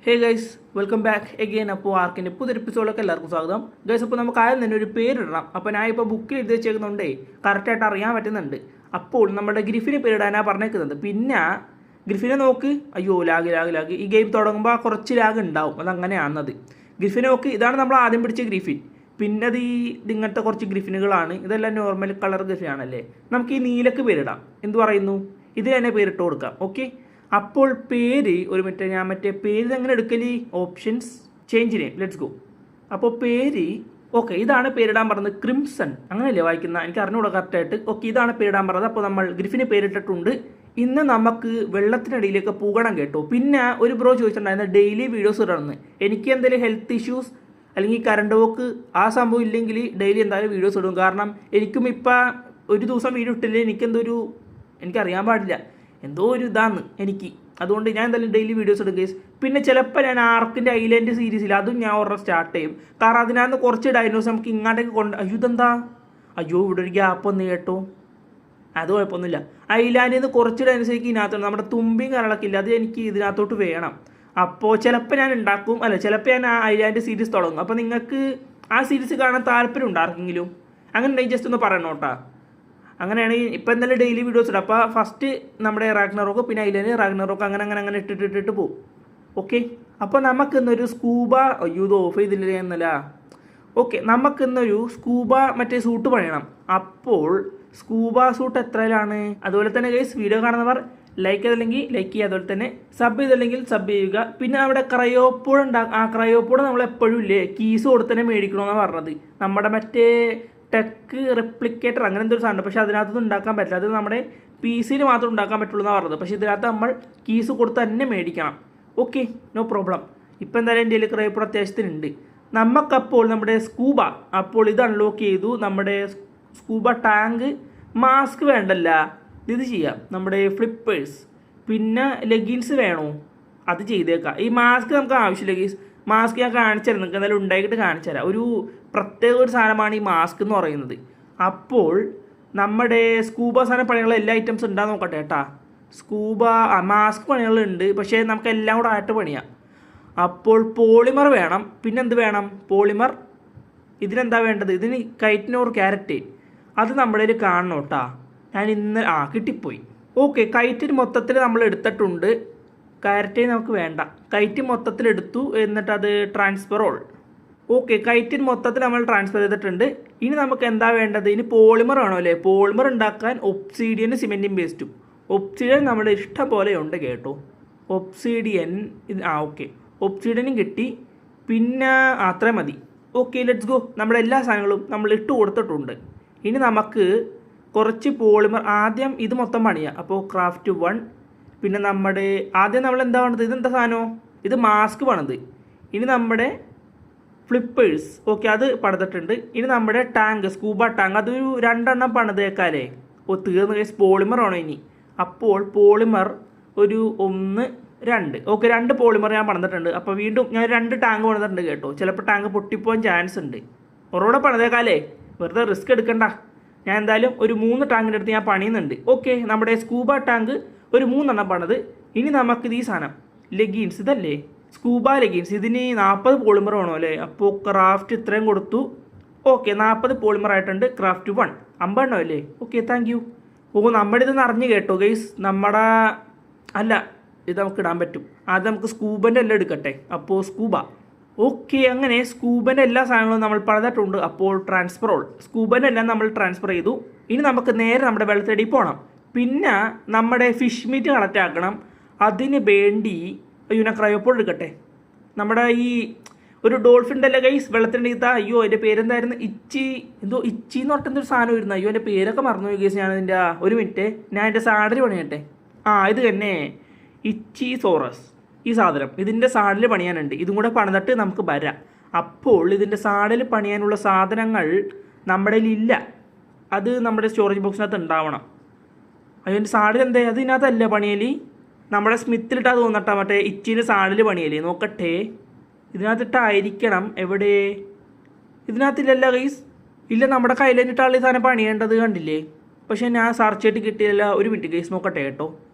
Hey guys, welcome back again. അപ്പോൾ ആർക്കിൻ്റെ പുതിയൊരു എപ്പിസോഡിലൊക്കെ എല്ലാവർക്കും സ്വാഗതം. ഗൈസ്, അപ്പോൾ നമുക്ക് ആദ്യം തന്നെ ഒരു പേരിടണം. അപ്പോൾ ഞാൻ ഇപ്പോൾ ബുക്കിൽ എഴുതി വെച്ചേക്കുന്നുണ്ടേ കറക്റ്റായിട്ട് അറിയാൻ പറ്റുന്നുണ്ട്. അപ്പോൾ നമ്മുടെ ഗ്രിഫിന് പേരിടാനാണ് പറഞ്ഞേക്കുന്നത്. പിന്നെ ഗ്രിഫിനെ നോക്ക്, അയ്യോ ലാഗ് ഈ ഗെയിം തുടങ്ങുമ്പോൾ കുറച്ച് ലാഗ് ഉണ്ടാവും, അതങ്ങനെയാണത്. ഗ്രിഫിനെ നോക്ക്, ഇതാണ് നമ്മൾ ആദ്യം പിടിച്ച ഗ്രിഫിൻ. പിന്നെ അത് ഇങ്ങനത്തെ കുറച്ച് ഗ്രിഫിനുകളാണ്. ഇതെല്ലാം നോർമൽ കളർ ഗ്രിഫിനാണല്ലേ. നമുക്ക് ഈ നീലക്ക് പേരിടാം. എന്ത് പറയുന്നു? ഇതിൽ തന്നെ പേരിട്ട് കൊടുക്കാം. ഓക്കെ, അപ്പോൾ പേര് ഒരു മിനിറ്റ്, ഞാൻ പേര് എങ്ങനെ എടുക്കല്? Options, change name, let's go. അപ്പോൾ പേര് ഓക്കെ, ഇതാണ് പേരിടാൻ പറഞ്ഞത്. ക്രിംസൺ അങ്ങനെയല്ലേ വായിക്കുന്ന, എനിക്ക് അറിഞ്ഞുകൂടാ കറക്റ്റായിട്ട്. ഓക്കെ, ഇതാണ് പേരിടാൻ പറഞ്ഞത്. അപ്പോൾ നമ്മൾ ഗ്രിഫിന് പേരിട്ടിട്ടുണ്ട്. ഇന്ന് നമുക്ക് വെള്ളത്തിനടിയിലേക്ക് പോകണം കേട്ടോ. പിന്നെ ഒരു ബ്രോ ചോദിച്ചിട്ടുണ്ടായിരുന്നു ഡെയിലി വീഡിയോസ് ഇടണമെന്ന്. എനിക്ക് എന്തെങ്കിലും ഹെൽത്ത് ഇഷ്യൂസ് അല്ലെങ്കിൽ കറണ്ട് പോക്ക് ആ സംഭവം ഇല്ലെങ്കിൽ ഡെയിലി എന്തായാലും വീഡിയോസ് ഇടും. കാരണം എനിക്കും ഇപ്പം ഒരു ദിവസം വീഡിയോ ഇട്ടില്ലേ എനിക്കറിയാൻ പാടില്ല, എന്തോ ഒരു ഇതാണ് എനിക്ക്. അതുകൊണ്ട് ഞാൻ എന്തായാലും ഡെയിലി വീഡിയോസ് ഇടും ഗൈസ്. പിന്നെ ചിലപ്പോൾ ഞാൻ ആർക്കിൻ്റെ ഐലൻഡ് സീരീസിൽ അതും ഞാൻ ഒരെണ്ണം സ്റ്റാർട്ട് ചെയ്യും. കാരണം അതിനകത്ത് കുറച്ച് ഡൈനോസ് നമുക്ക് ഇങ്ങോട്ടേക്ക് അയ്യോ ഇവിടെ ഒരു ഗ്യാപ്പ് വന്നു കേട്ടോ. അത് കുഴപ്പമൊന്നുമില്ല. ഐലാൻഡിൽ നിന്ന് കുറച്ച് ഡൈനോസർക്ക് ഇതിനകത്തുണ്ട്. നമ്മുടെ തുമ്പിയും കാര്യങ്ങളൊക്കെ ഇല്ല, അത് എനിക്ക് ഇതിനകത്തോട്ട് വേണം. അപ്പോൾ ചിലപ്പോൾ ഞാൻ ഉണ്ടാക്കും, ചിലപ്പോൾ ഞാൻ ആ ഐലാൻഡ് സീരീസ് തുടങ്ങും. അപ്പോൾ നിങ്ങൾക്ക് ആ സീരീസ് കാണാൻ താല്പര്യം ഉണ്ട് ആർക്കെങ്കിലും? അങ്ങനെ ഉണ്ടെങ്കിൽ ജസ്റ്റ് ഒന്ന് പറയണം കേട്ടോ. അങ്ങനെയാണെങ്കിൽ ഇപ്പം എന്തായാലും ഡെയിലി വീഡിയോസ് ഇടാം. അപ്പോൾ ഫസ്റ്റ് നമ്മുടെ റാഗ്നറോക്ക്, പിന്നെ ഐലാൻഡ് റാഗ്നറോക്ക്, അങ്ങനെ ഇട്ടിട്ട് പോകും. ഓക്കെ, അപ്പോൾ നമുക്കിന്നൊരു സ്കൂബ, അയ്യോ ഇത് ഓഫ് ചെയ്തില്ല എന്നല്ല. ഓക്കെ, നമുക്കിന്നൊരു സ്കൂബ സൂട്ട് പണിയണം. അപ്പോൾ സ്കൂബ സൂട്ട് എത്രയിലാണ്? അതുപോലെ തന്നെ ഗൈസ്, വീഡിയോ കാണുന്നവർ ലൈക്ക് ചെയ്തില്ലെങ്കിൽ ലൈക്ക് ചെയ്യുക, അതുപോലെ തന്നെ സബ് ചെയ്തില്ലെങ്കിൽ സബ് ചെയ്യുക. പിന്നെ നമ്മുടെ ക്രയോപ്പോഡ് ആ ക്രയോപ്പോഡ് നമ്മൾ എപ്പോഴും ഇല്ലേ കീസ് കൊടുത്ത് തന്നെ മേടിക്കണമെന്നാണ് പറഞ്ഞത്. നമ്മുടെ ടെക്ക് റെപ്ലിക്കേറ്റർ അങ്ങനെ എന്തൊരു സാധനം, പക്ഷേ അതിനകത്തൊന്നും ഉണ്ടാക്കാൻ പറ്റില്ല. അത് നമ്മുടെ പി സിയിൽ മാത്രം ഉണ്ടാക്കാൻ പറ്റുള്ളൂ എന്നാണ് പറഞ്ഞത്. പക്ഷേ ഇതിനകത്ത് നമ്മൾ കീസ് കൊടുത്ത് തന്നെ മേടിക്കണം. Okay, no problem. ഇപ്പോൾ എന്തായാലും എൻ്റെ കയ്യിൽ ക്രയോപ്പോഡ് അത്യാവശ്യത്തിനുണ്ട്. നമുക്കപ്പോൾ നമ്മുടെ സ്കൂബ, അപ്പോൾ ഇത് അൺലോക്ക് ചെയ്തു. നമ്മുടെ സ്കൂബ ടാങ്ക്, മാസ്ക് വേണ്ടല്ല, ഇത് ചെയ്യാം. നമ്മുടെ ഫ്ലിപ്പേഴ്സ്, പിന്നെ ലെഗിൻസ് വേണോ? അത് ചെയ്തേക്കാം. ഈ മാസ്ക് നമുക്ക് ആവശ്യമില്ല ഗീസ്. മാസ്ക് ഞാൻ കാണിച്ചു തരാം, നിങ്ങൾക്ക് എന്തായാലും ഉണ്ടാക്കിയിട്ട് കാണിച്ചു തരാം. ഒരു പ്രത്യേക ഒരു സാധനമാണ് ഈ മാസ്ക് എന്ന് പറയുന്നത്. അപ്പോൾ നമ്മുടെ സ്കൂബ സാധനം പണിയുള്ള എല്ലാ ഐറ്റംസ് ഉണ്ടാകുന്ന നോക്കട്ടെ കേട്ടാ. മാസ്ക് പണികളുണ്ട്, പക്ഷേ നമുക്ക് എല്ലാം കൂടെ ആയിട്ട് പണിയാം. അപ്പോൾ പോളിമർ വേണം. പിന്നെ എന്ത് വേണം? പോളിമർ. ഇതിനെന്താ വേണ്ടത്? ഇതിന് കൈറ്റിനോർ ക്യാരറ്റ്, അത് നമ്മുടെ കയ്യിൽ കാണണം കേട്ടാ. ഞാൻ ഇന്ന് കിട്ടിപ്പോയി. ഓക്കെ, കൈറ്റിന് മൊത്തത്തിൽ നമ്മൾ എടുത്തിട്ടുണ്ട്. ക്യാരറ്റ് നമുക്ക് വേണ്ട. കൈറ്റ് മൊത്തത്തിൽ എടുത്തു, എന്നിട്ട് അത് ട്രാൻസ്ഫറോൾ. ഓക്കെ, കൈറ്റിന് മൊത്തത്തിൽ നമ്മൾ ട്രാൻസ്ഫർ ചെയ്തിട്ടുണ്ട്. ഇനി നമുക്ക് എന്താ വേണ്ടത്? ഇനി പോളിമർ വേണോ അല്ലേ? പോളിമർ ഉണ്ടാക്കാൻ ഒബ്സീഡിയനും സിമെൻറ്റും പേസ്റ്റും. ഒബ്സീഡിയൻ നമ്മുടെ ഇഷ്ടം പോലെ ഉണ്ട് കേട്ടോ. ഒബ്സീഡിയൻ ഓക്കെ, ഒബ്സീഡിയനും കിട്ടി. പിന്നെ അത്രയും മതി. Okay, let's go. നമ്മുടെ എല്ലാ സാധനങ്ങളും നമ്മൾ ഇട്ട് കൊടുത്തിട്ടുണ്ട്. ഇനി നമുക്ക് കുറച്ച് പോളിമർ ആദ്യം ഇത് മൊത്തം പണിയാം. അപ്പോൾ ക്രാഫ്റ്റ് 1. പിന്നെ ആദ്യം നമ്മൾ എന്താ വേണ്ടത്? ഇതെന്താ സാധനം? ഇത് മാസ്ക് പണിത്. ഇനി നമ്മുടെ ഫ്ലിപ്പേഴ്സ്, ഓക്കെ, അത് പണിതിട്ടുണ്ട്. ഇനി നമ്മുടെ ടാങ്ക്, സ്കൂബ ടാങ്ക്, അതൊരു 2 എണ്ണം പണിതേക്കാലേ. തീർന്ന് കഴിച്ച് പോളിമർ ആണോ ഇനി? അപ്പോൾ പോളിമർ ഒരു 1, 2. ഓക്കെ, 2 പോളിമർ ഞാൻ പണിതിട്ടുണ്ട്. അപ്പോൾ വീണ്ടും ഞാൻ 2 ടാങ്ക് പണിതിട്ടുണ്ട് കേട്ടോ. ചിലപ്പോൾ ടാങ്ക് പൊട്ടിപ്പോകാൻ ചാൻസ് ഉണ്ട്. ഒരോടെ പണിതേക്കാലേ, വെറുതെ റിസ്ക് എടുക്കണ്ട. ഞാൻ എന്തായാലും ഒരു 3 ടാങ്കിൻ്റെ അടുത്ത് ഞാൻ പണിയുന്നുണ്ട്. ഓക്കെ, നമ്മുടെ സ്കൂബ ടാങ്ക് ഒരു 3 എണ്ണം പണിത്. ഇനി നമുക്കിത് ഈ സാധനം ലെഗിൻസ്, ഇതല്ലേ സ്കൂബ ലെഗിൻസ്, ഇതിന് 40 പോളിമർ വേണോ അല്ലേ? അപ്പോൾ ക്രാഫ്റ്റ് ഇത്രയും കൊടുത്തു. ഓക്കെ, 40 പോളിമർ ആയിട്ടുണ്ട്. ക്രാഫ്റ്റ് 1 50 എണ്ണം അല്ലേ? Okay, thank you. നമ്മുടെ ഇത് നിറഞ്ഞു കേട്ടോ ഗൈസ്. ഇത് നമുക്ക് ഇടാൻ പറ്റും. ആദ്യം നമുക്ക് സ്കൂബൻ്റെ എല്ലാം എടുക്കട്ടെ. അപ്പോൾ സ്കൂബ, ഓക്കെ, അങ്ങനെ സ്കൂബൻ്റെ എല്ലാ സാധനങ്ങളും നമ്മൾ പണിതിട്ടുണ്ട്. അപ്പോൾ ട്രാൻസ്ഫറോൾ, സ്കൂബൻ്റെ എല്ലാം നമ്മൾ ട്രാൻസ്ഫർ ചെയ്തു. ഇനി നമുക്ക് നേരെ നമ്മുടെ വെള്ളത്തടി പോകണം. പിന്നെ നമ്മുടെ ഫിഷ് മീറ്റ് കളക്ട് ആക്കണം. അതിന് വേണ്ടി ഞാൻ ക്രയോപ്പോഡ് എടുക്കട്ടെ. നമ്മുടെ ഈ ഒരു ഡോൾഫിൻ്റെ അല്ലേ ഗൈസ് വെള്ളത്തിൻ്റെ ഇതാ. അയ്യോ അതിൻ്റെ പേരെന്തായിരുന്നു? ഇച്ചി എന്ന് പറഞ്ഞൊരു സാധനം വരുന്നു. അയ്യോ എൻ്റെ പേരൊക്കെ മറന്നു പോയി ഗൈസ്. ഞാനതിൻ്റെ ഒരു മിനിറ്റ്, ഞാൻ എൻ്റെ സാഡിൽ പണിയട്ടെ. ഇത് തന്നെ ഇച്ചി സോറസ്, ഈ സാധനം ഇതിൻ്റെ സാഡിൽ പണിയാനുണ്ട്. ഇതും കൂടെ പണിതിട്ട് നമുക്ക് വരാം. അപ്പോൾ ഇതിൻ്റെ സാഡിൽ പണിയാനുള്ള സാധനങ്ങൾ നമ്മുടെ ഇല്ല. അത് നമ്മുടെ സ്റ്റോറേജ് ബോക്സിനകത്ത് ഉണ്ടാവണം. അതിൻ്റെ സാഡിൽ എന്താ? അതിനകത്തല്ല പണിയല്. നമ്മുടെ സ്മിത്തിലിട്ടാ തോന്നട്ടാ, ഇച്ചിൻ്റെ സാഡിൽ പണിയല്ലേ? നോക്കട്ടെ, ഇതിനകത്തിട്ടായിരിക്കണം. എവിടെ? ഇതിനകത്തില്ലല്ലോ ഗൈസ്. ഇല്ല, നമ്മുടെ കയ്യിലിട്ടാണ് ഈ സാധനം പണിയേണ്ടത്, കണ്ടില്ലേ? പക്ഷേ ഞാൻ സെർച്ച് ചെയ്തിട്ട് കിട്ടിയല്ല. ഒരു മിനിറ്റ് ഗൈസ്, നോക്കട്ടെ കേട്ടോ.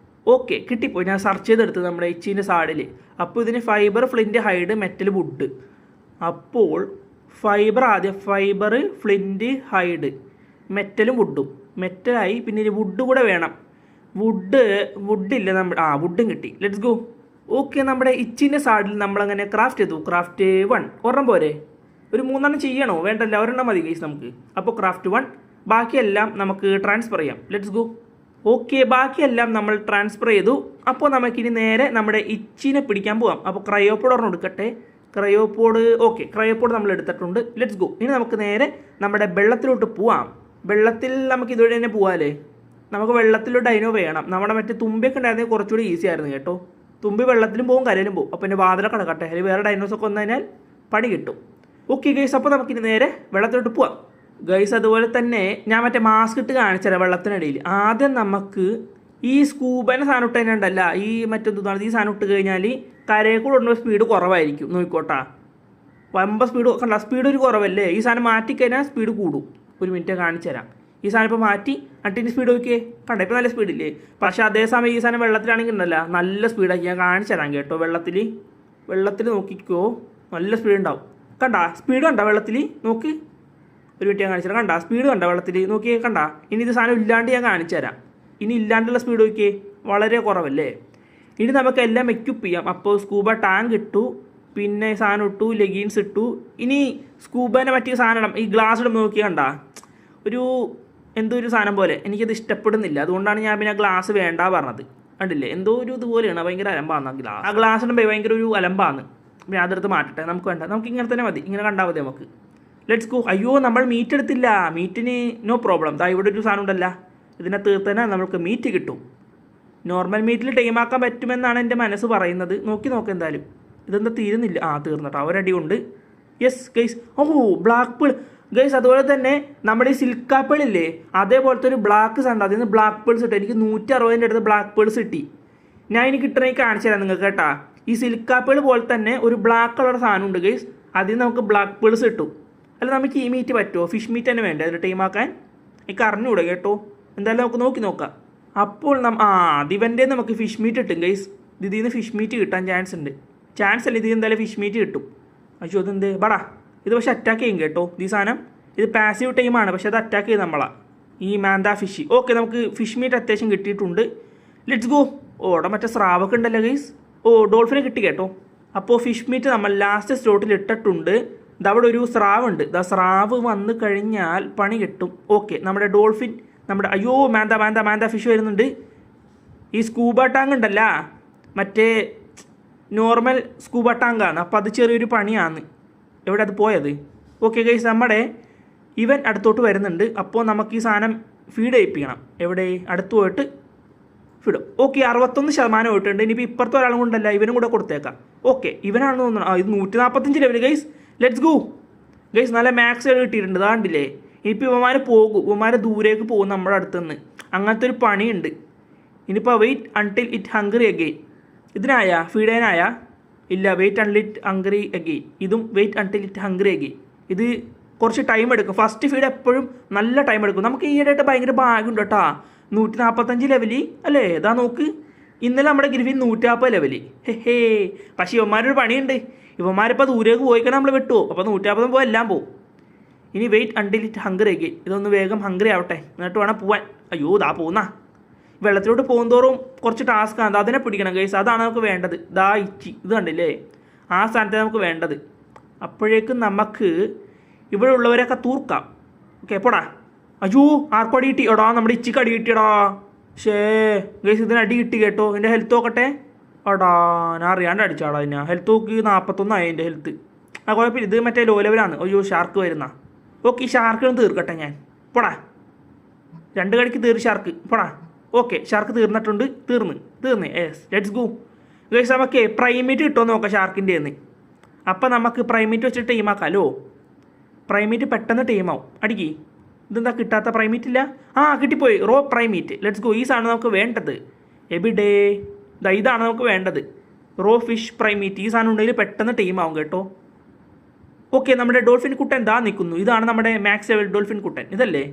ഓക്കെ കിട്ടിപ്പോയി. ഞാൻ സെർച്ച് ചെയ്തെടുത്ത് നമ്മുടെ ഇച്ചിൻ്റെ സാഡിൽ. അപ്പോൾ ഇതിന് fibre, flint, hide, metal, wood. അപ്പോൾ ഫൈബർ ആദ്യം, ഫൈബർ, ഫ്ലിൻറ്റ്, ഹൈഡ്, മെറ്റലും വുഡും. മെറ്റലായി, പിന്നെ ഒരു വുഡ് കൂടെ വേണം. വുഡില്ല നമ്മൾ, വുഡും കിട്ടി. Let's go. ഓക്കെ, നമ്മുടെ ഇച്ചിൻ്റെ സാഡിൽ നമ്മളങ്ങനെ ക്രാഫ്റ്റ് ചെയ്തു. ക്രാഫ്റ്റ് 1 ഒരെണ്ണം പോരെ? ഒരു 3 ചെയ്യണോ? വേണ്ടല്ല, ഒരെണ്ണം മതി ഗൈസ് നമുക്ക്. അപ്പോൾ ക്രാഫ്റ്റ് 1. ബാക്കിയെല്ലാം നമുക്ക് ട്രാൻസ്ഫർ ചെയ്യാം. Let's go. ഓക്കെ, ബാക്കിയെല്ലാം നമ്മൾ ട്രാൻസ്ഫർ ചെയ്തു. അപ്പോൾ നമുക്കിനി നേരെ നമ്മുടെ ഇച്ചിനെ പിടിക്കാൻ പോകാം. അപ്പോൾ ക്രയോപോഡ് ഒരെണ്ണം എടുക്കട്ടെ. ക്രയോപോഡ്, ഓക്കെ, ക്രയോപോഡ് നമ്മൾ എടുത്തിട്ടുണ്ട്. Let's go. ഇനി നമുക്ക് നേരെ നമ്മുടെ വെള്ളത്തിലോട്ട് പോവാം. വെള്ളത്തിൽ നമുക്ക് ഇതുവഴി തന്നെ പോവാല്ലേ? നമുക്ക് വെള്ളത്തിലോട്ട് ഡൈനോ വേണം. നമ്മുടെ മറ്റേ തുമ്പിയൊക്കെ ഉണ്ടായിരുന്നെങ്കിൽ കുറച്ചുകൂടി ഈസി ആയിരുന്നു കേട്ടോ. തുമ്പി വെള്ളത്തിലും പോകും, കരയിലും പോകും. അപ്പോൾ എൻ്റെ വാതിലൊക്കെ കിടക്കട്ടെ, അല്ലെങ്കിൽ വേറെ ഡൈനോസൊക്കെ വന്നു കഴിഞ്ഞാൽ പണി കിട്ടും. ഓക്കെ ഗൈസ്, അപ്പോൾ നമുക്കിനി നേരെ വെള്ളത്തിലോട്ട് പോവാം. ഗൈസ്, അതുപോലെ തന്നെ ഞാൻ മറ്റേ മാസ്ക് ഇട്ട് കാണിച്ചുതരാം വെള്ളത്തിനിടയിൽ. ആദ്യം നമുക്ക് ഈ സ്കൂബേൻ്റെ സാധനം ഇട്ട് തന്നെ ഉണ്ടല്ല, ഈ മറ്റൊന്നാണ്, ഈ സാധനം ഇട്ട് കഴിഞ്ഞാൽ കരയിൽ കൂടെ ഉള്ള സ്പീഡ് കുറവായിരിക്കും. നോക്കിക്കോട്ടാ, വമ്പ സ്പീഡ് കണ്ട, സ്പീഡ് ഒരു കുറവല്ലേ? ഈ സാധനം മാറ്റിക്കഴിഞ്ഞാൽ സ്പീഡ് കൂടും. ഒരു മിനിറ്റ് കാണിച്ചു തരാം. ഈ സാധനം ഇപ്പോൾ മാറ്റി അട്ടിൻ്റെ സ്പീഡ് നോക്കിയേ, കണ്ട ഇപ്പോൾ നല്ല സ്പീഡില്ലേ? പക്ഷേ അതേസമയം ഈ സാധനം വെള്ളത്തിലാണെങ്കിൽ ഉണ്ടല്ല, നല്ല സ്പീഡാക്കി ഞാൻ കാണിച്ചു തരാം കേട്ടോ. വെള്ളത്തിൽ നോക്കിക്കോ, നല്ല സ്പീഡ് ഉണ്ടാവും. കണ്ട സ്പീഡ് കണ്ട വെള്ളത്തിൽ? നോക്ക്, ഒരു മിനിറ്റ് ഞാൻ കാണിച്ചു തരാം. കണ്ട സ്പീഡ് കണ്ട വെള്ളത്തിൽ? നോക്കിയേ, കണ്ട. ഇനി ഇത് സാധനം ഇല്ലാണ്ട് ഞാൻ കാണിച്ചു തരാം. ഇനി ഇല്ലാണ്ടുള്ള സ്പീഡ് നോക്കിയേ, വളരെ കുറവല്ലേ? ഇനി നമുക്ക് എല്ലാം എക്യുപ്പ് ചെയ്യാം. അപ്പോൾ സ്കൂബ ടാങ്ക് ഇട്ടു, പിന്നെ സാധനം ഇട്ടു, ലെഗിൻസ് ഇട്ടു. ഇനി സ്കൂബേനെ മറ്റേ സാധനം ഇടാം. ഈ ഗ്ലാസ് ഇടുമ്പോൾ നോക്കി കണ്ട, എന്തോ ഒരു സാധനം പോലെ എനിക്കത് ഇഷ്ടപ്പെടുന്നില്ല. അതുകൊണ്ടാണ് ഞാൻ പിന്നെ ഗ്ലാസ് വേണ്ട പറഞ്ഞത്. കണ്ടില്ലേ, എന്തോ ഒരു ഇതുപോലെയാണ്, ഭയങ്കര അലമ്പാണ് ആ ഗ്ലാസ് ഇടുമ്പോൾ ഭയങ്കര ഒരു അലമ്പാണ്. പിന്നെ അതെടുത്ത് മാറ്റട്ടെ, നമുക്ക് വേണ്ട, നമുക്ക് ഇങ്ങനെ തന്നെ മതി, ഇങ്ങനെ കണ്ടാൽ മതി നമുക്ക്. Let's go. അയ്യോ, നമ്മൾ മീറ്റ് എടുത്തില്ല. മീറ്റിന് നോ പ്രോബ്ലം. ഇവിടെ ഒരു സാധനം ഉണ്ടല്ല, ഇതിനെ തീർത്തന്നെ നമുക്ക് മീറ്റ് കിട്ടും. നോർമൽ മീറ്റിൽ ടൈമാക്കാൻ പറ്റുമെന്നാണ് എൻ്റെ മനസ്സ് പറയുന്നത്. നോക്ക് എന്തായാലും. ഇതെന്താ തീരുന്നില്ല? തീർന്നട്ടോ, ഒരടി കൊണ്ട്. Yes guys. Black pearl guys. അതുപോലെ തന്നെ നമ്മുടെ ഈ സിൽക്ക് ആപ്പിൾ ഇല്ലേ, അതേപോലത്തെ ഒരു ബ്ലാക്ക് സാധനം, അതിൽ നിന്ന് ബ്ലാക്ക് പേൾസ് കിട്ടും. എനിക്ക് 160 അടുത്ത് ബ്ലാക്ക് പേൾസ് കിട്ടി. ഞാൻ ഇനി കിട്ടണമെങ്കിൽ കാണിച്ചു തരാം നിങ്ങൾക്ക് കേട്ടാ. ഈ സിൽക്ക് ആപ്പിൾ പോലെ തന്നെ ഒരു ബ്ലാക്ക് കളർ സാധനം ഉണ്ട് ഗൈസ്, അതിൽ നിന്ന് നമുക്ക് ബ്ലാക്ക് പേൾസ് കിട്ടും. അല്ല, നമുക്ക് ഈ മീറ്റ് പറ്റുമോ? ഫിഷ് മീറ്റ് തന്നെ വേണ്ടേ അതിൽ ടൈമാക്കാൻ? എനിക്ക് അറിഞ്ഞൂടെ കേട്ടോ. എന്തായാലും നമുക്ക് നോക്കാം. അപ്പോൾ ദിവൻ്റെ നമുക്ക് ഫിഷ് മീറ്റ് കിട്ടും ഗൈസ്. ഇതിൽ നിന്ന് ഫിഷ് മീറ്റ് കിട്ടാൻ ചാൻസ് ഉണ്ട്. ചാൻസ് അല്ല, ഇതിൽ എന്തായാലും ഫിഷ് മീറ്റ് കിട്ടും. അയ്യോ, അതെന്ത് ബടാ, ഇത് പക്ഷെ അറ്റാക്ക് ചെയ്യും കേട്ടോ ഈ സാധനം. ഇത് പാസീവ് ടൈമാണ്, പക്ഷെ അത് അറ്റാക്ക് ചെയ്ത് നമ്മളാണ് ഈ മാന്താ ഫിഷ്. ഓക്കെ, നമുക്ക് ഫിഷ് മീറ്റ് അത്യാവശ്യം കിട്ടിയിട്ടുണ്ട്. Let's go. അവിടെ മറ്റേ സ്രാവൊക്കെ ഉണ്ടല്ലോ ഗൈസ്. ഡോൾഫിനെ കിട്ടി കേട്ടോ. അപ്പോൾ ഫിഷ് മീറ്റ് നമ്മൾ ലാസ്റ്റ് സ്ലോട്ടിൽ ഇട്ടിട്ടുണ്ട്. ഇതവിടെ ഒരു സ്രാവ് ഉണ്ട്. സ്രാവ് വന്നു കഴിഞ്ഞാൽ പണി കിട്ടും. ഓക്കെ, നമ്മുടെ ഡോൾഫിൻ, അയ്യോ മാന്താ ഫിഷ് വരുന്നുണ്ട്. ഈ സ്കൂബ ടാങ്ക് ഉണ്ടല്ല, മറ്റേ നോർമൽ സ്കൂബ ടാങ്കാണ്. അപ്പോൾ അത് ചെറിയൊരു പണിയാണ്. എവിടെ അത് പോയത്? ഓക്കെ ഗൈസ്, നമ്മുടെ ഇവൻ അടുത്തോട്ട് വരുന്നുണ്ട്. അപ്പോൾ നമുക്ക് ഈ സാധനം ഫീഡ് ചെയ്യിപ്പിക്കണം. എവിടെ? അടുത്ത് പോയിട്ട് ഫീഡ്. ഓക്കെ, 61% പോയിട്ടുണ്ട്. ഇനിയിപ്പോൾ ഇപ്പുറത്തെ ഒരാളും കൊണ്ടല്ല, ഇവനും കൂടെ കൊടുത്തേക്കാം. ഓക്കെ, ഇവനാണെന്ന് തോന്നുന്നു. ഇത് 145 level guys. Let's go guys. നല്ല മാക്സ് കിട്ടിയിട്ടുണ്ട്. അതാണ്ടില്ലേ? ഇനിയിപ്പോൾ ഇവന്മാർ ദൂരേക്ക് പോകും നമ്മുടെ അടുത്തുനിന്ന്. അങ്ങനത്തെ ഒരു പണിയുണ്ട്. ഇനിയിപ്പോൾ wait until it hungry again. ഇതിനായാ ഫീഡ് ചെയ്യാനായാ? ഇല്ല, wait until it hungry again. ഇതും wait until it hungry again. ഇത് കുറച്ച് ടൈം എടുക്കും. ഫസ്റ്റ് ഫീഡ് എപ്പോഴും നല്ല ടൈം എടുക്കും. നമുക്ക് ഈയിടെയായിട്ട് ഭയങ്കര ഭാഗ്യമുണ്ട് കേട്ടോ. 145 ലെവലി അല്ലേ? ഇതാ നോക്ക്, ഇന്നലെ നമ്മുടെ ഗ്രിഫിൻ 140 ലെവലി. ഹേ, പക്ഷേ ഇവന്മാരൊരു പണിയുണ്ട്. ഇവന്മാരിപ്പോൾ ദൂരേക്ക് പോയിക്കണം, നമ്മൾ വിട്ടുവോ? അപ്പോൾ 140 പോയി എല്ലാം പോകും. ഇനി wait until it hungry again. ഇതൊന്ന് വേഗം ഹംഗ്രി ആവട്ടെ, എന്നിട്ട് വേണം പോവാൻ. അയ്യോ, പോകുന്ന വെള്ളത്തിലോട്ട് പോകുന്തോറും കുറച്ച് ടാസ്ക്കാണ്. അതിനെ പിടിക്കണം ഗൈസ്. അതാണ് നമുക്ക് വേണ്ടത്. ഇച്ചി ഇത് കണ്ടില്ലേ, ആ സ്ഥാനത്തെ നമുക്ക് വേണ്ടത്. അപ്പോഴേക്കും നമുക്ക് ഇവിടെ ഉള്ളവരെയൊക്കെ തൂർക്കാം. ഓക്കെ, പോടാ. അയ്യോ, ആർക്കും അടി കിട്ടി? നമ്മുടെ ഇച്ചിക്ക് അടി കിട്ടിയടാ. ഗൈസ്, ഇതിന് അടി കിട്ടി കേട്ടോ. എൻ്റെ ഹെൽത്ത് നോക്കട്ടെ. ഞാൻ അറിയാണ്ട് അടിച്ചാടാ. ഹെൽത്ത് നോക്കി 41 ആയി എൻ്റെ ഹെൽത്ത്. കുഴപ്പമില്ല, ഇത് മറ്റേ ലോ ലെവലാണ്. അയ്യോ, ഷാർക്ക് വരുന്ന. ഓക്കെ, ഈ ഷാർക്കിനും തീർക്കട്ടെ ഞാൻ. പോടാ, 2 കടിക്ക് ഷാർക്ക്. പോടാ. ഓക്കെ, ഷാർക്ക് തീർന്നിട്ടുണ്ട്. തീർന്ന്. Let's go guys. നമുക്ക് പ്രൈമേറ്റ് കിട്ടുമോ നോക്കാം ഷാർക്കിൻ്റെ നിന്ന്. അപ്പം നമുക്ക് പ്രൈമേറ്റ് വെച്ചിട്ട് ടീമാക്കാമല്ലോ. പ്രൈമേറ്റ് പെട്ടെന്ന് ടീമാവും. അടിക്ക്. ഇതെന്താ കിട്ടാത്ത? പ്രൈമേറ്റ് ഇല്ല. കിട്ടിപ്പോയി. Raw prime meat. Let's go. ഈ സാധനം നമുക്ക് വേണ്ടത്. എബിഡേ ഇതാണ് നമുക്ക് വേണ്ടത്. Raw fish prime meat. ഈ സാധനം ഉണ്ടെങ്കിൽ പെട്ടെന്ന് ടീമാവും കേട്ടോ. ഓക്കെ, നമ്മുടെ ഡോൾഫിൻ കുട്ടൻ നിൽക്കുന്നു. ഇതാണ് നമ്മുടെ മാക്സ് ലെവൽ ഡോൾഫിൻ കുട്ടൻ. ഇതല്ലേ?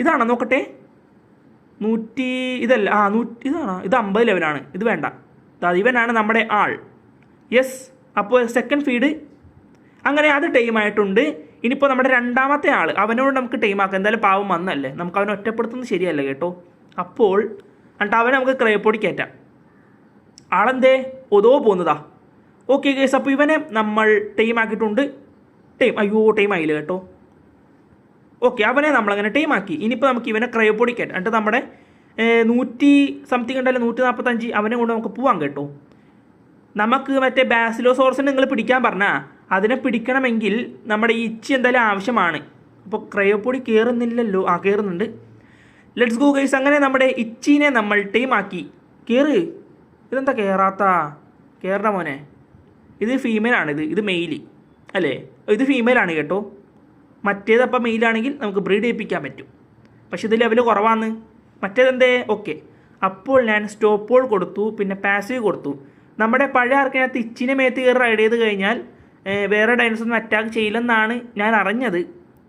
ഇതാണോ? നോക്കട്ടെ. 100 ഇതല്ല ഇതാണോ ഇത് 50 ലെവലാണ്. ഇത് വേണ്ട. ഇവനാണ് നമ്മുടെ ആൾ. യെസ്. അപ്പോൾ സെക്കൻഡ് ഫീഡ് അങ്ങനെ അത് ടൈമായിട്ടുണ്ട്. ഇനിയിപ്പോൾ നമ്മുടെ രണ്ടാമത്തെ ആൾ അവനോട് നമുക്ക് ടൈമാക്കാം. എന്തായാലും പാവം വന്നല്ലേ, നമുക്ക് അവനെ ഒറ്റപ്പെടുത്തുന്നത് ശരിയല്ല കേട്ടോ. അപ്പോൾ എന്നിട്ട് അവനെ നമുക്ക് ക്രയോപ്പൊടി കയറ്റാം. ആളെന്തേ ഒതോ പോകുന്നതാ. ഓക്കെ ഗൈസ്, അപ്പോൾ ഇവനെ നമ്മൾ ടൈമാക്കിയിട്ടുണ്ട്. ടൈം ആയില്ല കേട്ടോ. ഓക്കെ, അവനെ നമ്മളങ്ങനെ ടൈമാക്കി. ഇനിയിപ്പോൾ നമുക്ക് ഇവനെ ക്രയോപ്പൊടി കയറ്റാം. എന്നിട്ട് നമ്മുടെ 100 സംതിങ് ഉണ്ടല്ലോ, 145 അവനെ കൊണ്ട് നമുക്ക് പോവാം കേട്ടോ. നമുക്ക് മറ്റേ ബാസിലോസോറസിനെ നിങ്ങൾ പിടിക്കാൻ പറഞ്ഞാൽ അതിനെ പിടിക്കണമെങ്കിൽ നമ്മുടെ ഈ ഇച്ചി എന്തായാലും ആവശ്യമാണ്. അപ്പോൾ ക്രയോപ്പൊടി കയറുന്നില്ലല്ലോ. കയറുന്നുണ്ട്. Let's go guys. അങ്ങനെ നമ്മുടെ ഇച്ചീനെ നമ്മൾ ടൈമാക്കി. കയറ്. ഇതെന്താ കയറണ മോനെ. ഇത് ഫീമെയിലാണ്. ഇത് മെയില് അല്ലേ? ഇത് ഫീമെയിലാണ് കേട്ടോ. മറ്റേതപ്പം മെയിലാണെങ്കിൽ നമുക്ക് ബ്രീഡ് ചെയ്യിപ്പിക്കാൻ പറ്റും. പക്ഷെ ഇത് ലെവൽ കുറവാണ്. മറ്റേതെന്തേ? ഓക്കെ. അപ്പോൾ ഞാൻ സ്റ്റോപ്പ് ഹോൾ കൊടുത്തു, പിന്നെ പാസീവ് കൊടുത്തു. നമ്മുടെ പഴയ ആർക്കിനകത്ത് ഇച്ചിനെ മേത്ത് കയറി റൈഡ് ചെയ്ത് കഴിഞ്ഞാൽ വേറെ ഡൈനോസറൊന്നും അറ്റാക്ക് ചെയ്യില്ലെന്നാണ് ഞാൻ അറിഞ്ഞത്.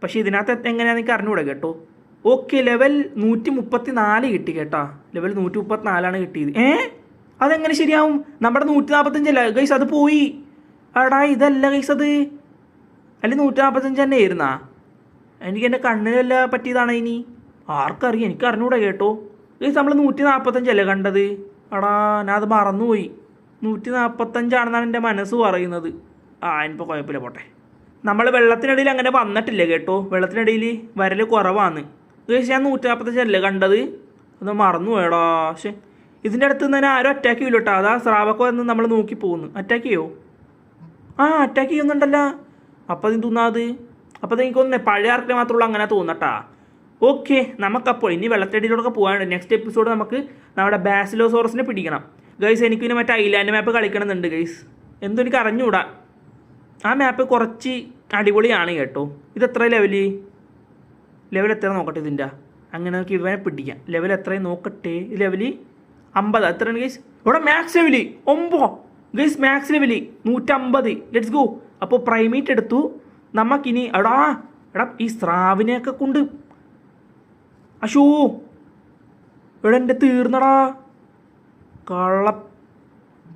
പക്ഷേ ഇതിനകത്ത് എങ്ങനെയാണെന്ന് എനിക്ക് അറിഞ്ഞുകൂടെ കേട്ടോ. ഓക്കെ, ലെവൽ 134 കിട്ടി കേട്ടോ. ലെവൽ 134 കിട്ടിയത്. അതെങ്ങനെ ശരിയാവും? നമ്മുടെ 145 ഗൈസ്, അത് പോയി. ഇതല്ല ഗൈസ്, അത് അല്ലെ 145 തന്നെ ആയിരുന്നാ? എനിക്ക് എൻ്റെ കണ്ണിലല്ല പറ്റിയതാണ്. ഇനി ആർക്കറിയാം, എനിക്ക് അറിഞ്ഞൂടെ കേട്ടോ. ഗൈസ്, നമ്മൾ 145 കണ്ടത്. ഞാൻ അത് മറന്നുപോയി. 145 എൻ്റെ മനസ്സ് പറയുന്നത്. ഇനിയിപ്പോൾ കുഴപ്പമില്ല, പോട്ടെ. നമ്മൾ വെള്ളത്തിനിടയിൽ അങ്ങനെ വന്നിട്ടില്ല കേട്ടോ. വെള്ളത്തിനിടയിൽ വരൽ കുറവാണ്. ഗൈസ്, ഞാൻ 145 കണ്ടത്. അത് മറന്നു പോയടാ. പക്ഷേ ഇതിൻ്റെ അടുത്ത് നിന്ന് തന്നെ ആരും അറ്റാക്ക് ചെയ്യില്ല കേട്ടോ. അതാ സ്രാവൊക്കെ വന്ന് നമ്മൾ നോക്കി പോകുന്നു. അറ്റാക്ക് ചെയ്യോ? അറ്റാക്ക് ചെയ്യുന്നുണ്ടല്ലോ. അപ്പോൾ അതിന് തോന്നാത്. അപ്പോൾ എനിക്ക് തോന്നുന്നത് പഴയ ആർക്കിനെ മാത്രമുള്ള അങ്ങനെ തോന്നട്ടാ. ഓക്കെ, നമുക്കപ്പോൾ ഇനി വെള്ളത്തിനടിയിലൂടെ പോകാനുണ്ട്. നെക്സ്റ്റ് എപ്പിസോഡ് നമുക്ക് നമ്മുടെ ബാസിലോസോറസിനെ പിടിക്കണം ഗൈസ്. എനിക്കിനി മറ്റേ ഐലാൻഡ് മാപ്പ് കളിക്കണമെന്നുണ്ട് ഗൈസ്. എന്തോ എനിക്ക് അറിഞ്ഞുകൂടാ. ആ മാപ്പ് കുറച്ച് അടിപൊളിയാണ് കേട്ടോ. ഇതെത്ര ലെവൽ എത്ര നോക്കട്ടെ ഇതിൻ്റെ. അങ്ങനെ നമുക്ക് ഇവനെ പിടിക്കാം. ലെവൽ എത്രയും നോക്കട്ടെ. ലെവൽ 50. എത്രയാണ് ഗൈസ്? ഇവിടെ max level 9 guys. Max level 150. Let's go. അപ്പോൾ പ്രൈമേറ്റ് എടുത്തു. നമുക്കിനി എടാ ഈ സ്രാവിനെയൊക്കെ കൊണ്ട് ഇവിടെ എൻ്റെ തീർന്നടാ.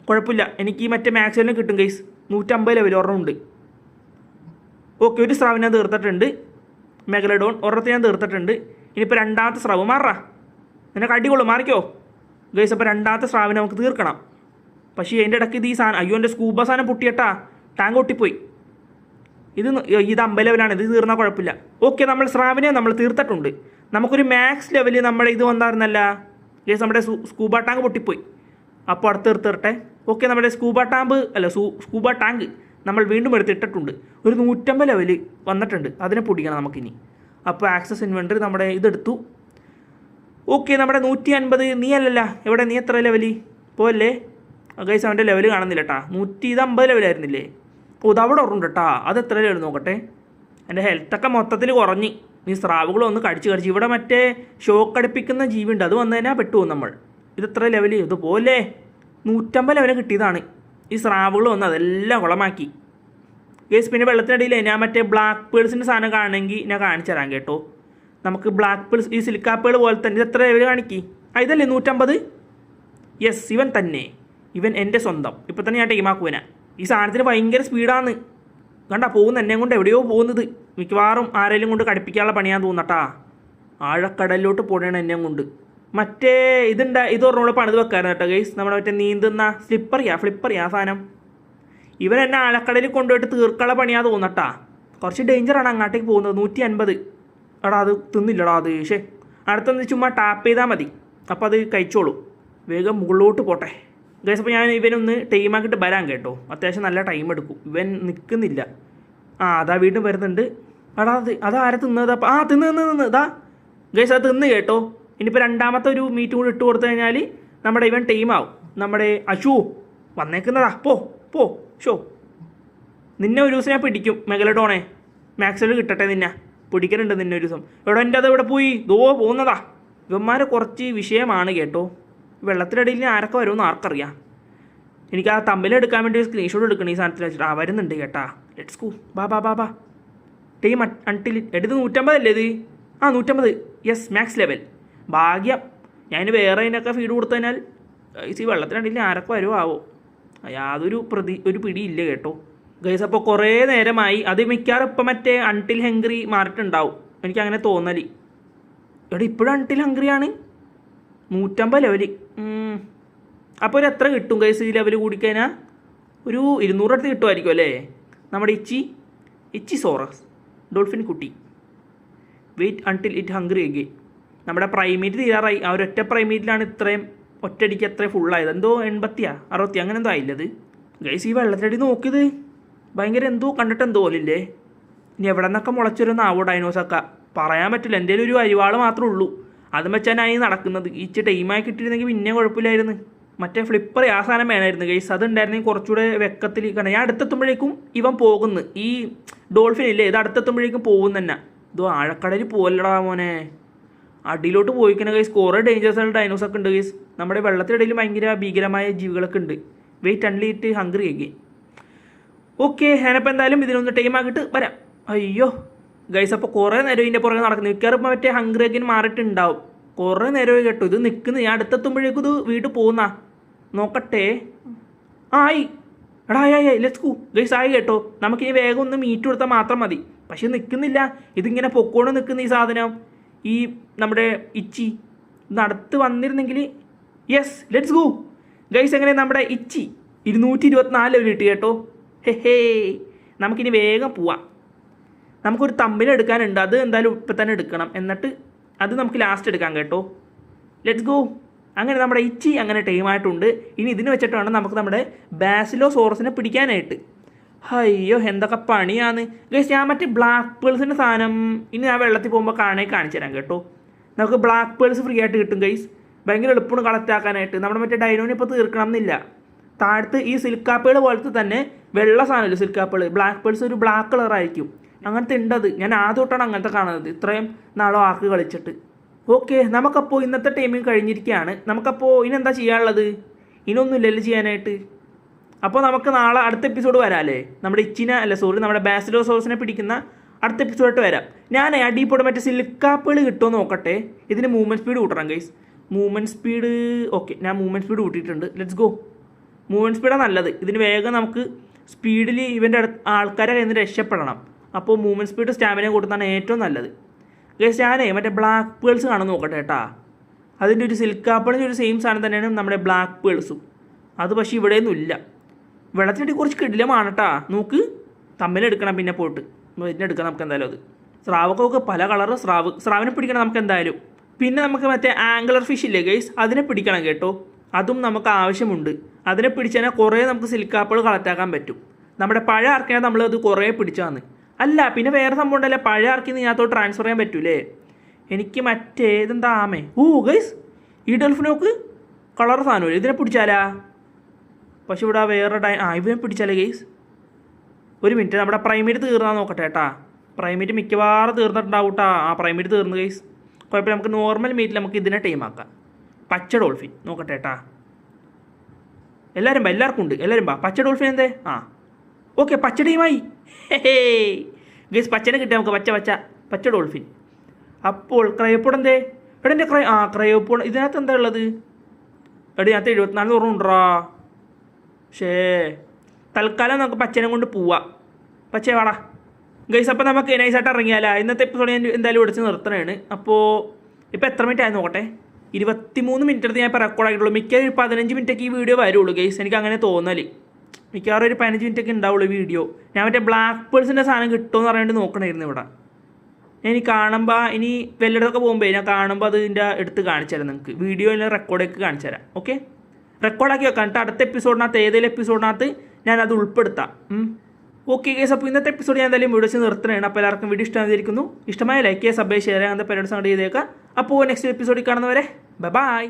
കുഴപ്പമില്ല, എനിക്ക് മറ്റേ മാക്സ് ലെവലിന് കിട്ടും ഗൈസ്. 150 ലെവൽ ഒരെണ്ണമുണ്ട്. ഓക്കെ, ഒരു സ്രാവിനെ ഞാൻ തീർത്തിട്ടുണ്ട്. മെഗലഡോൺ ഒരെണ്ണത്തെ ഞാൻ തീർത്തിട്ടുണ്ട്. ഇനിയിപ്പോൾ രണ്ടാമത്തെ സ്രാവ് മാറാ. നിനക്ക് അടികൊള്ളു, മാറിക്കോ ഗൈസ്. അപ്പോൾ രണ്ടാമത്തെ സ്രാവിനെ നമുക്ക് തീർക്കണം. പക്ഷേ അതിൻ്റെ ഇടയ്ക്ക് ഇത് ഈ സാധനം എൻ്റെ സ്കൂബ സാധനം പൊട്ടിയട്ടാ. ടാങ്ക് പൊട്ടിപ്പോയി. ഇത് 50 ലെവലാണ്. ഇത് തീർന്നാൽ കുഴപ്പമില്ല. ഓക്കെ, നമ്മൾ സ്രാവിനെ നമ്മൾ തീർത്തിട്ടുണ്ട്. നമുക്കൊരു മാക്സ് ലെവല് നമ്മുടെ ഇത് വന്നായിരുന്നല്ല ഗൈസ്. നമ്മുടെ സ്കൂബ ടാങ്ക് പൊട്ടിപ്പോയി. അപ്പോൾ അടുത്ത് തീർത്തിട്ടെ. ഓക്കെ, നമ്മുടെ സ്കൂബ ടാങ്ക് നമ്മൾ വീണ്ടും എടുത്തിട്ടിട്ടുണ്ട്. ഒരു 150 ലെവൽ വന്നിട്ടുണ്ട്. അതിനെ പൊടിക്കണം നമുക്കിനി. അപ്പോൾ ആക്സസ് ഇൻവെൻറ്ററി നമ്മുടെ ഇതെടുത്തു. ഓക്കെ, നമ്മുടെ 150. നീ അല്ലല്ല, എവിടെ നീ എത്ര ലെവല് പോയല്ലേ ഗൈസ്? അവൻ്റെ ലെവൽ കാണുന്നില്ല കേട്ടാ. 150 ലെവലായിരുന്നില്ലേ? അതവിടെ ഓർമ്മ കേട്ടാ. അത് എത്ര ലെവൽ നോക്കട്ടെ. എൻ്റെ ഹെൽത്തൊക്കെ മൊത്തത്തിൽ കുറഞ്ഞ്. നീ സ്രാവുകളൊന്ന് കടിച്ച് ഇവിടെ മറ്റേ ഷോക്ക് അടിപ്പിക്കുന്ന ജീവിയുണ്ട്. അത് വന്നു കഴിഞ്ഞാൽ പെട്ടുപോകും നമ്മൾ. ഇതെത്ര ലെവൽ? ഇതുപോലെ 150 ലെവൽ കിട്ടിയതാണ്. ഈ സ്രാവുകൾ വന്ന് അതെല്ലാം കുളമാക്കി ഗൈസ്. പിന്നെ വെള്ളത്തിനിടയിൽ ഞാൻ മറ്റേ ബ്ലാക്ക് പേൾസിൻ്റെ സാധനം കാണണമെങ്കിൽ ഞാൻ കാണിച്ചു തരാം കേട്ടോ. നമുക്ക് ബ്ലാക്ക് പേൾസ് ഈ സിലിക്കാപ്പേൾ പോലെ തന്നെ. ഇത് എത്ര ലെവൽ കാണിക്കി? ഇതല്ലേ 150? യെസ്, ഇവൻ തന്നെ. ഇവൻ എൻ്റെ സ്വന്തം. ഇപ്പം തന്നെ ഞാൻ ടീമാക്കുവനാ. ഈ സാധനത്തിന് ഭയങ്കര സ്പീഡാണ്. കണ്ടാ പോകുന്ന എന്നെ കൊണ്ട് എവിടെയോ പോകുന്നത്. മിക്കവാറും ആരെങ്കിലും കൊണ്ട് കടിപ്പിക്കാനുള്ള പണിയാൻ തോന്നട്ടാ. ആഴക്കടലിലോട്ട് പോകണം എന്നെ കൊണ്ട്. മറ്റേ ഇതൊരെണ്ണോട് പണിത് വെക്കാറുണ്ട് കേട്ടോ ഗൈസ്. നമ്മുടെ മറ്റേ നീന്തുന്ന ഫ്ലിപ്പറിയാ സാധനം. ഇവൻ എന്നെ ആഴക്കടലിൽ കൊണ്ടുപോയിട്ട് തീർക്കാനുള്ള പണിയാ തോന്നട്ടാ. കുറച്ച് ഡേഞ്ചറാണ് അങ്ങോട്ടേക്ക് പോകുന്നത്. 150. അത് തിന്നില്ലടാ അത്. അടുത്തൊന്ന് ചുമ്മാ ടാപ്പ് ചെയ്താൽ മതി. അപ്പോൾ അത് കഴിച്ചോളൂ. വേഗം മുകളിലോട്ട് പോട്ടെ ഗൈസ്. അപ്പോൾ ഞാൻ ഇവനൊന്ന് ടൈമാക്കിയിട്ട് വരാൻ കേട്ടോ. അത്യാവശ്യം നല്ല ടൈം എടുക്കും. ഇവൻ നിൽക്കുന്നില്ല. അതാ വീണ്ടും വരുന്നുണ്ട്. അതാരെ തിന്നത്? തിന്ന് ഇതാ ഗൈസ്, അത് തിന്ന് കേട്ടോ. ഇനിയിപ്പോൾ രണ്ടാമത്തെ ഒരു മീറ്റ് കൂടി ഇട്ട് കൊടുത്തു കഴിഞ്ഞാൽ നമ്മുടെ ഇവൻ ടൈമാവും. നമ്മുടെ വന്നേക്കുന്നതാ. പോ നിന്നെ ഒരു ദിവസം ഞാൻ പിടിക്കും മെഗലഡോണെ. മാക്സിൽ കിട്ടട്ടെ. പിടിക്കലുണ്ട് നിന്നെ ഒരു ദിവസം. എൻ്റെ അത് ഇവിടെ പോയി പോകുന്നതാ. ഇവന്മാരെ കുറച്ച് വിഷയമാണ് കേട്ടോ. വെള്ളത്തിനടിയിൽ ആരൊക്കെ വരുമെന്ന് ആർക്കറിയാം. എനിക്ക് ആ തമ്മിലെടുക്കാൻ വേണ്ടി സ്ക്രീൻഷോട്ട് എടുക്കണം ഈ സാധനത്തിൽ വെച്ചിട്ട്. വരുന്നുണ്ട് കേട്ടാ. Let's go. ബാ ടൈം അൺടിൽ. എടുത്ത് 150 അല്ലേ ഇത്? 150. Yes, max level. ഭാഗ്യം ഞാൻ വേറെ അതിനൊക്കെ ഫീഡ് കൊടുത്തു കഴിഞ്ഞാൽ ഈ വെള്ളത്തിനടിയിൽ ആരൊക്കെ വരുമോ ആവോ, യാതൊരു ഒരു പിടിയില്ല കേട്ടോ ഗൈസ്. അപ്പോൾ കുറേ നേരമായി, അത് മിക്കവാറും ഇപ്പം മറ്റേ അൺടിൽ ഹംഗ്രി മാറിയിട്ടുണ്ടാവും, എനിക്കങ്ങനെ തോന്നല്. എടാ ഇപ്പോഴും അൺടിൽ ഹംഗ്രിയാണ്, 150 ലെവല്. അപ്പോൾ ഒരു എത്ര കിട്ടും ഗൈസ് ഈ ലെവൽ കൂടിക്കഴിഞ്ഞാൽ? ഒരു 200 അടുത്ത് കിട്ടുമായിരിക്കും അല്ലേ? നമ്മുടെ ഇച്ചി സോറസ് ഡോൾഫിൻ കുട്ടി. Wait until it hungry again. നമ്മുടെ പ്രൈമേറ്റ് തീരാറായി. ആ ഒരൊറ്റ പ്രൈമേറ്റിലാണ് ഇത്രയും ഒറ്റയടിക്ക് അത്രയും ഫുള്ളായത്. എന്തോ 80 60 അങ്ങനെ എന്തോ ആയില്ലത് ഗൈസ്. ഈ വെള്ളത്തിനടി നോക്കിയത് ഭയങ്കര എന്തോ കണ്ടിട്ട് എന്തോ പോലില്ലേ. ഇനി എവിടെ നിന്നൊക്കെ മുളച്ചൊരുന്ന് ആവോ ഡൈനോസൊക്കെ പറയാൻ പറ്റില്ല. എൻ്റെ ഒരു അരിവാൾ മാത്രമേ ഉള്ളൂ, അതും വെച്ചാനായി നടക്കുന്നത്. ഈച്ച് ടൈമായി കിട്ടിയിരുന്നെങ്കിൽ പിന്നെ കുഴപ്പമില്ലായിരുന്നു. മറ്റേ ഫ്ലിപ്പർ ആ സാധനം വേണമായിരുന്നു ഗൈസ്, അതുണ്ടായിരുന്നെങ്കിൽ കുറച്ചുകൂടെ വെക്കത്തിൽ കണ്ട. ഞാൻ അടുത്തെത്തുമ്പോഴേക്കും ഇവൻ പോകുന്നു, ഈ ഡോൾഫിൻ ഇല്ലേ, ഇത് അടുത്തെത്തുമ്പോഴേക്കും പോകും തന്നെ. ഇതോ ആഴക്കടലിൽ പോവല്ലടാ മോനെ, അടിയിലോട്ട് പോയിക്കണ ഗൈസ്. കുറേ ഡേഞ്ചേഴ്സ് ആയിട്ട് ഡൈനോസൊക്കെ ഉണ്ട് ഗൈസ്. നമ്മുടെ വെള്ളത്തിനിടയിൽ ഭയങ്കര ഭീകരമായ ജീവികളൊക്കെ ഉണ്ട്. വെയിറ്റ് അൺലിറ്റ് ഹംഗ്രി അഗെയിൻ. ഓക്കെ, ഞാനപ്പോൾ എന്തായാലും ഇതിനൊന്ന് ടൈമാക്കിയിട്ട് വരാം. അയ്യോ ഗൈസ്, അപ്പോൾ കുറേ നേരം ഇതിൻ്റെ പുറകെ നടക്കുന്നു. മിക്കവാറും ഇപ്പോൾ മറ്റേ ഹംഗ്രി അഗെയിൻ മാറിയിട്ടുണ്ടാവും. കുറേ നേരമായി കേട്ടോ ഇത് നിൽക്കുന്നു. ഞാൻ അടുത്തെത്തുമ്പോഴേക്കും ഇത് വീട്ടിൽ പോകുന്ന നോക്കട്ടെ. ആയി എടാ ആയി ലെറ്റ്സ് ഗോ ഗൈസ്, ആയി കേട്ടോ. നമുക്കിനി വേഗം ഒന്ന് മീറ്റ് കൊടുത്താൽ മാത്രം മതി. പക്ഷെ നിൽക്കുന്നില്ല, ഇതിങ്ങനെ പൊക്കോണ്ട് നിൽക്കുന്ന ഈ സാധനം, ഈ നമ്മുടെ ഇച്ചി നടത്ത് വന്നിരുന്നെങ്കിൽ. Yes let's go guys. എങ്ങനെ നമ്മുടെ ഇച്ചി 224 ലെവൽ കിട്ടി കേട്ടോ. ഹേ നമുക്കിനി വേഗം പോവാം. നമുക്കൊരു തമ്മിൽ എടുക്കാനുണ്ട്, അത് എന്തായാലും ഇപ്പം തന്നെ എടുക്കണം. എന്നിട്ട് അത് നമുക്ക് ലാസ്റ്റ് എടുക്കാം കേട്ടോ. Let's go. അങ്ങനെ നമ്മുടെ ഇച്ചി അങ്ങനെ ടൈമായിട്ടുണ്ട്. ഇനി ഇതിന് വെച്ചിട്ട് വേണം നമുക്ക് നമ്മുടെ ബാസിലോസോറസിനെ പിടിക്കാനായിട്ട്. അയ്യോ എന്തൊക്കെ പണിയാണ് ഗൈസ്. ഞാൻ മറ്റേ ബ്ലാക്ക് പേൾസിൻ്റെ സാധനം ഇനി ഞാൻ വെള്ളത്തിൽ പോകുമ്പോൾ കാണിച്ചു തരാം കേട്ടോ. നമുക്ക് ബ്ലാക്ക് പേൾസ് ഫ്രീ ആയിട്ട് കിട്ടും ഗൈസ്. ഭയങ്കര എളുപ്പമാണ് കളക്ട് ആക്കാനായിട്ട്. നമ്മുടെ മറ്റേ ഡൈനോനെ ഇപ്പോൾ തീർക്കണം എന്നില്ല. താഴത്ത് ഈ സിൽക്കാപ്പേൾ പോലത്തെ തന്നെ വെള്ള സാധനമില്ല സിൽക്കാപ്പേൾ, ബ്ലാക്ക് പേൾസ് ഒരു ബ്ലാക്ക് കളറായിരിക്കും. അങ്ങനത്തെ ഉണ്ടത്. ഞാൻ ആദ്യമായിട്ടാണ് അങ്ങനത്തെ കാണുന്നത് ഇത്രയും നാളോ ആർക്ക് കളിച്ചിട്ട്. ഓക്കെ, നമുക്കപ്പോൾ ഇന്നത്തെ ടൈമിങ് കഴിഞ്ഞിരിക്കുകയാണ്. നമുക്കപ്പോൾ ഇനി എന്താ ചെയ്യാനുള്ളത്? ഇനിയൊന്നുമില്ലല്ലോ ചെയ്യാനായിട്ട്. അപ്പോൾ നമുക്ക് നാളെ അടുത്ത എപ്പിസോഡ് വരാം അല്ലേ? നമ്മുടെ നമ്മുടെ ബാസിലോസോറസിനെ പിടിക്കുന്ന അടുത്ത എപ്പിസോഡായിട്ട് വരാം. ഞാൻ അടിയിപ്പോടെ മറ്റേ സിൽക്കാപ്പേൾ കിട്ടുമോ നോക്കട്ടെ. ഇതിന് മൂവ്മെൻറ്റ് സ്പീഡ് കൂട്ടണം ഗൈസ്. മൂവ്മെൻറ്റ് സ്പീഡ് ഓക്കെ, ഞാൻ മൂവ്മെൻറ്റ് സ്പീഡ് കൂട്ടിയിട്ടുണ്ട്. Let's go. മൂവ്മെൻറ്റ് സ്പീഡാണ് നല്ലത്. ഇതിന് വേഗം നമുക്ക് സ്പീഡിൽ ഇവൻ്റെ ആൾക്കാരെ കയ്യിൽ നിന്ന് രക്ഷപ്പെടണം. അപ്പോൾ മൂവ്മെൻറ്റ് സ്പീഡ് സ്റ്റാമിന കൂട്ടുന്നതാണ് ഏറ്റവും നല്ലത് ഗൈസ്. ഞാനേ മറ്റേ ബ്ലാക്ക് പേൾസ് കാണാൻ നോക്കട്ടെ കേട്ടാ. അതിൻ്റെ ഒരു സിൽക്കാപ്പേളിൻ്റെ ഒരു സെയിം സാധനം തന്നെയാണ് നമ്മുടെ ബ്ലാക്ക് പേൾസും. അത് പക്ഷേ ഇവിടെയൊന്നും ഇല്ല. വെള്ളത്തിനടി കുറച്ച് കിടിലമാണ് കേട്ടാ. നോക്ക്, തമ്മിലെടുക്കണം പിന്നെ പോയിട്ട്. ഇതിനെ എടുക്കാം നമുക്ക് എന്തായാലും. അത് സ്രാവൊക്കെ പല കളറ് സ്രാവിനെ പിടിക്കണം നമുക്ക് എന്തായാലും. പിന്നെ നമുക്ക് മറ്റേ ആംഗുലർ ഫിഷ് ഇല്ലേ ഗൈസ്, അതിനെ പിടിക്കണം കേട്ടോ. അതും നമുക്ക് ആവശ്യമുണ്ട്. അതിനെ പിടിച്ചാൽ കുറേ നമുക്ക് സിൽക്കാപ്പേൾ കളക്റ്റാക്കാൻ പറ്റും. നമ്മുടെ പഴയ ആർക്കിനെ നമ്മളത് കുറേ പിടിച്ചാന്ന്. അല്ല പിന്നെ വേറെ സംഭവം ഉണ്ടല്ലേ, പഴയ ആർക്കിന്ന് ഇതിനകത്തോട്ട് ട്രാൻസ്ഫർ ചെയ്യാൻ പറ്റൂലേ. എനിക്ക് മറ്റേ ഇതെന്താ ആമേ. ഗൈസ് ഈ ഡോൾഫിനോക്ക് കളർ സാധനമില്ല. ഇതിനെ പിടിച്ചാലാ? പക്ഷെ ഇവിടെ വേറെ ഇവനെ പിടിച്ചാലേ ഗൈസ്. ഒരു മിനിറ്റ്, നമ്മുടെ പ്രൈമേറ്റ് തീർന്നാൽ നോക്കട്ടെ കേട്ടാ. പ്രൈമേറ്റ് മിക്കവാറും തീർന്നിട്ടുണ്ടാവും കേട്ടാ. പ്രൈമേറ്റ് തീർന്നു ഗൈസ്. കുഴപ്പമില്ല, നമുക്ക് നോർമൽ മീറ്റിൽ നമുക്ക് ഇതിനെ ടൈമാക്കാം. പച്ച ഡോൾഫിൻ നോക്കട്ടെ കേട്ടാ. എല്ലാവർക്കും ഉണ്ട്. എല്ലാവരും പച്ച ഡോൾഫിൻ എന്തേ? ഓക്കെ പച്ച ടീമായി. ഗൈസ് പച്ചനെ കിട്ടിയ നമുക്ക് പച്ച ഡോൾഫിൻ. അപ്പോൾ ക്രയോപ്പോഡ് എന്തേ? എടാ എൻ്റെ ക്രയോപ്പോഡ് ഇതിനകത്ത് എന്താ ഉള്ളത്? ഇതിനകത്ത് 74 ഓർമ്മ. പക്ഷേ തൽക്കാലം നമുക്ക് പച്ചനെ കൊണ്ട് പോവാം. പച്ചേ വാടാ ഗൈസ്. അപ്പോൾ നമുക്ക് നൈസായിട്ട് ഇറങ്ങിയാലോ. ഇന്നത്തെ എപ്പിസോഡ് ഞാൻ എന്തായാലും വിളിച്ച് നിർത്തണതാണ്. അപ്പോൾ ഇപ്പോൾ എത്ര മിനിറ്റ് ആയി നോക്കട്ടെ. 23 മിനിറ്റ് എടുത്ത് ഞാൻ ഇപ്പോൾ റെക്കോർഡായിട്ടുള്ളൂ. മിക്കവാറും 15 മിനിറ്റൊക്കെ ഈ വീഡിയോ വരുള്ളൂ ഗൈസ്. എനിക്ക് അങ്ങനെ തോന്നല്. മിക്കവാറും ഒരു 15 മിനിറ്റൊക്കെ ഉണ്ടാവുള്ളൂ വീഡിയോ. ഞാൻ മറ്റേ ബ്ലാക്ക് പേൾസിൻ്റെ സാധനം കിട്ടുമെന്ന് പറയാണ്ട് നോക്കണമായിരുന്നു ഇവിടെ. ഇനി കാണുമ്പോൾ ഇനി വല്ലയിടത്തൊക്കെ പോകുമ്പോൾ ഞാൻ കാണുമ്പോൾ അതിൻ്റെ എടുത്ത് കാണിച്ചു തരാം നിങ്ങൾക്ക്. വീഡിയോയിൽ റെക്കോർഡൊക്കെ കാണിച്ചു തരാം. ഓക്കെ, റെക്കോർഡാക്കി വെക്കാം. എന്നിട്ട് അടുത്ത എപ്പിസോഡിനകത്ത് ഏതെങ്കിലും എപ്പിസോഡിനകത്ത് ഞാനത് ഉൾപ്പെടുത്താം. ഓക്കെ ഗൈസ്, അപ്പോൾ ഇന്നത്തെ എപ്പിസോഡ് ഞാൻ എന്തായാലും വീഡിയോ വെച്ച് നിർത്തുന്നതാണ്. അപ്പോൾ എല്ലാവർക്കും വീഡിയോ ഇഷ്ടമായിരിക്കുന്നു. ഇഷ്ടമായ ലൈക്ക് ചെയ്യുക, സബ്സ്ക്രൈബ് ചെയ്യുക, അങ്ങനത്തെ പരിപാടി ചെയ്തേക്കാം. അപ്പോൾ നെക്സ്റ്റ് എപ്പിസോഡിൽ കാണുന്നവരെ ബൈ.